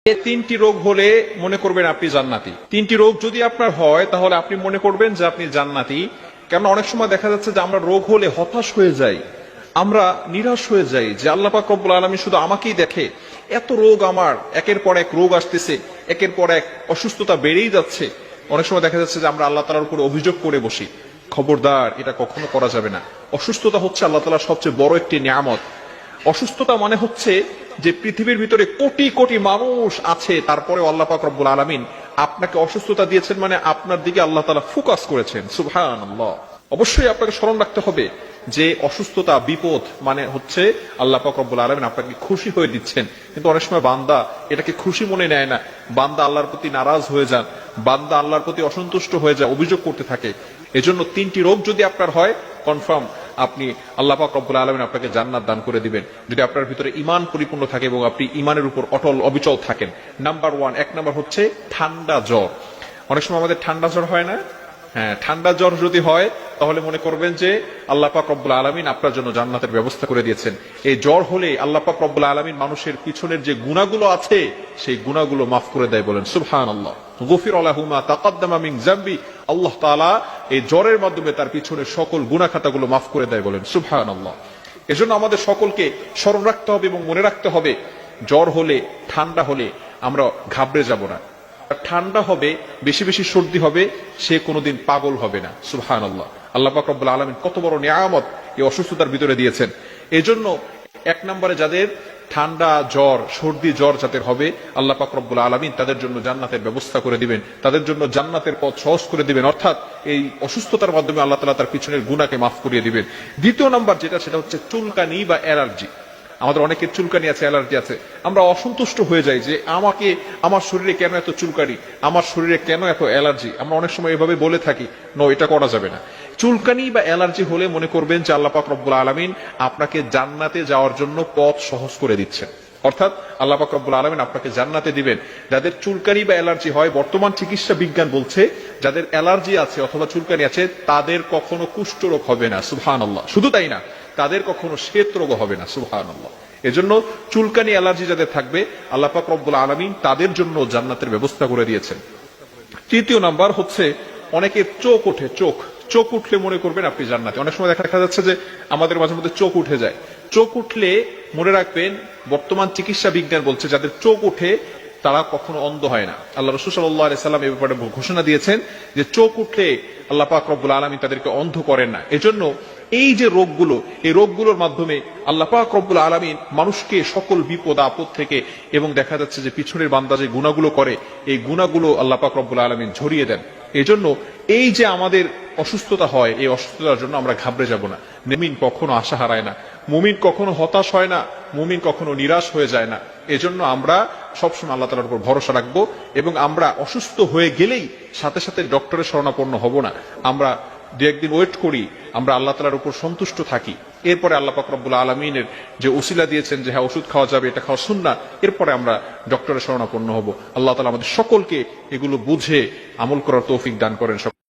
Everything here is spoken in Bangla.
তিনটি রোগ হলে মনে করবেন আপনি জান্নাতি। তিনটি রোগ যদি আপনার হয় তাহলে আপনি মনে করবেন যে আপনি জান্নাতি। কেন অনেক সময় দেখা যাচ্ছে যে আমরা রোগ হলে হতাশ হয়ে যাই, আমরা নিরাশ হয়ে যাই যে আল্লাহ পাক রব্বুল আলামিন শুধু আমাকেই দেখে, এত রোগ আমার, একের পর এক রোগ আসতেছে, একের পর এক অসুস্থতা বেড়েই যাচ্ছে। অনেক সময় দেখা যাচ্ছে যে আমরা আল্লাহ তাআলার উপর অভিযোগ করে বসি। খবরদার, এটা কখনো করা যাবে না। অসুস্থতা হচ্ছে আল্লাহ তাআলার সবচেয়ে বড় একটি নিয়ামত। অসুস্থতা মানে হচ্ছে যে পৃথিবীর ভিতরে কোটি কোটি মানুষ আছে, তারপরে আল্লাহ পাক রব্বুল আলামিন আপনাকে অসুস্থতা দিয়েছেন, মানে আপনার দিকে আল্লাহ তাআলা ফোকাস করেছেন। সুবহানাল্লাহ। অবশ্যই আপনাকে স্মরণ রাখতে হবে যে অসুস্থতা বিপদ মানে হচ্ছে আল্লাহ পাক রব্বুল আলামিন আপনাকে খুশি হয়ে দিচ্ছেন। কিন্তু অনেক সময় বান্দা এটাকে খুশি মনে নেয় না, বান্দা আল্লাহর প্রতি নারাজ হয়ে যান, বান্দা আল্লাহর প্রতি অসন্তুষ্ট হয়ে যায়, অভিযোগ করতে থাকে। এজন্য তিনটি রোগ যদি আপনার হয়, কনফার্ম আপনি আল্লাহ পাক রব্বুল আলামিন আপনাকে জান্নাত দান করে দিবেন, যদি আপনার ভিতরে ঈমান পরিপূর্ণ থাকে এবং আপনি ঈমানের উপর অটল অবিচল থাকেন। নাম্বার 1, এক নাম্বার হচ্ছে ঠান্ডা জ্বর। অনেক সময় আমাদের ঠান্ডা জ্বর হয় না? হ্যাঁ, ঠান্ডা জ্বর যদি হয় তাহলে মনে করবেন যে আল্লাহ পাক রব্বুল আলামিন আপনার জন্য জান্নাতের ব্যবস্থা করে দিয়েছেন। এই জ্বর হলে আল্লাহ পাক রব্বুল আলামিন মানুষের পিছনের যে গুনাহগুলো আছে সেই গুনাহগুলো মাফ করে দেয়, বলেন সুবহানাল্লাহ। গুফির লাহু মা তাকাদ্দামা মিন যামবি, আল্লাহ তাআলা এই জ্বরের মাধ্যমে তার পিছনের সকল গুনাহ খাতাগুলো মাফ করে দেয়, বলেন সুবহানাল্লাহ। এজন্য আমাদের সকলকে স্মরণ রাখতে হবে এবং মনে রাখতে হবে, জ্বর হলে, ঠান্ডা হলে আমরা ঘাবড়ে যাব না। ঠান্ডা হবে, বেশি বেশি সর্দি হবে, সে কোনোদিন পাগল হবে না। সুবহানাল্লাহ। আল্লাহ পাক রব্বুল আলামিন কত বড় নিয়ামত এই অসুস্থতার ভিতরে দিয়েছেন। এজন্য এক নম্বরে যাদের ঠান্ডা জ্বর, সর্দি জ্বর যাদের হবে, আল্লাহ পাক রব্বুল আলামিন তাদের জন্য জান্নাতের ব্যবস্থা করে দিবেন, তাদের জন্য জান্নাতের পথ সহজ করে দিবেন, অর্থাৎ এই অসুস্থতার মাধ্যমে আল্লাহ তাআলা তার পিছনের গুনাহকে মাফ করিয়ে দিবেন। দ্বিতীয় নাম্বার যেটা, সেটা হচ্ছে চুলকানি বা অ্যালার্জি। আমাদের অনেকের চুলকানি আছে, অ্যালার্জি আছে। আমরা অসন্তুষ্ট হয়ে যাই যে আমার শরীরে কেন এত চুলকানি, আমার শরীরে কেন এত অ্যালার্জি। আমরা অনেক সময় এভাবে বলে থাকি, নো, এটা করা যাবে না। চুলকানি বা অ্যালার্জি হলে মনে করবেন যে আল্লাহ পাক রব্বুল আলামিন আপনাকে জান্নাতে যাওয়ার জন্য পথ সহজ করে দিচ্ছেন, অর্থাৎ আল্লাহ পাক রব্বুল আলামিন আপনাকে জান্নাতে দিবেন। যাদের চুলকানি বা অ্যালার্জি হয়, বর্তমান চিকিৎসা বিজ্ঞান বলছে যাদের অ্যালার্জি আছে অথবা চুলকানি আছে তাদের কখনো কুষ্ঠরোগ হবে না। সুবহানাল্লাহ। শুধু তাই না, তাদের কখনো শ্বেত রোগ হবে না। সুবহানাল্লাহ। এজন্য চুলকানি অ্যালার্জি যাদের থাকবে, আল্লাহ পাক রব্বুল আলামিন তাদের জন্য জান্নাতের ব্যবস্থা করে দিয়েছেন। তৃতীয় নাম্বার হচ্ছে অনেকের চোখ ওঠে, চোখ উঠলে মনে করবেন আপনি জান্নাতি। অনেক সময় দেখা যাচ্ছে যে আমাদের মাঝে মধ্যে চোখ উঠে যায়। চোখ উঠলে মনে রাখবেন, বর্তমান চিকিৎসা বিজ্ঞান বলছে যাদের চোখ উঠে তারা কখনো অন্ধ হয় না। আল্লাহ রাসূল সাল্লাল্লাহু আলাইহি সাল্লাম এই ব্যাপারে ঘোষণা দিয়েছেন যে চোখ উঠলে আল্লাহ পাক রব্বুল আলামিন তাদেরকে অন্ধ করেন না। এজন্য এই যে রোগগুলো, এই রোগগুলোর মাধ্যমে আল্লাহ পাক রব্বুল আলামিন মানুষকে সকল বিপদ আপদ থেকে, এবং দেখা যাচ্ছে যে পিছনের বান্দা যে গুনাহগুলো করে এই গুনাহগুলো আল্লাহ পাক রব্বুল আলামিন ঝরিয়ে দেন। এজন্য এই যে আমাদের অসুস্থতা হয়, এই অসুস্থতার জন্য আমরা ঘাবড়ে যাব না। মুমিন কখনো আশা হারায় না, মুমিন কখনো হতাশ হয় না, মুমিন কখনো নিরাশ হয়ে যায় না। এজন্য আমরা সবসময় আল্লাহ তাআলার উপর ভরসা রাখবো এবং আমরা অসুস্থ হয়ে গেলেই সাথে সাথে ডক্টরের শরণাপন্ন হব না। আমরা দু একদিন ওয়েট করি, আমরা আল্লাহ তাআলার উপর সন্তুষ্ট থাকি, এরপরে আল্লাহ পাক রব্বুল আলামিনের যে ওসিলা দিয়েছেন যে হ্যাঁ ওষুধ খাওয়া যাবে, এটা খাওয়া সুন্নাহ, এরপরে আমরা ডক্টরের শরণাপন্ন হব। আল্লাহ তাআলা আমাদের সকলকে এগুলো বুঝে আমল করার তৌফিক দান করেন।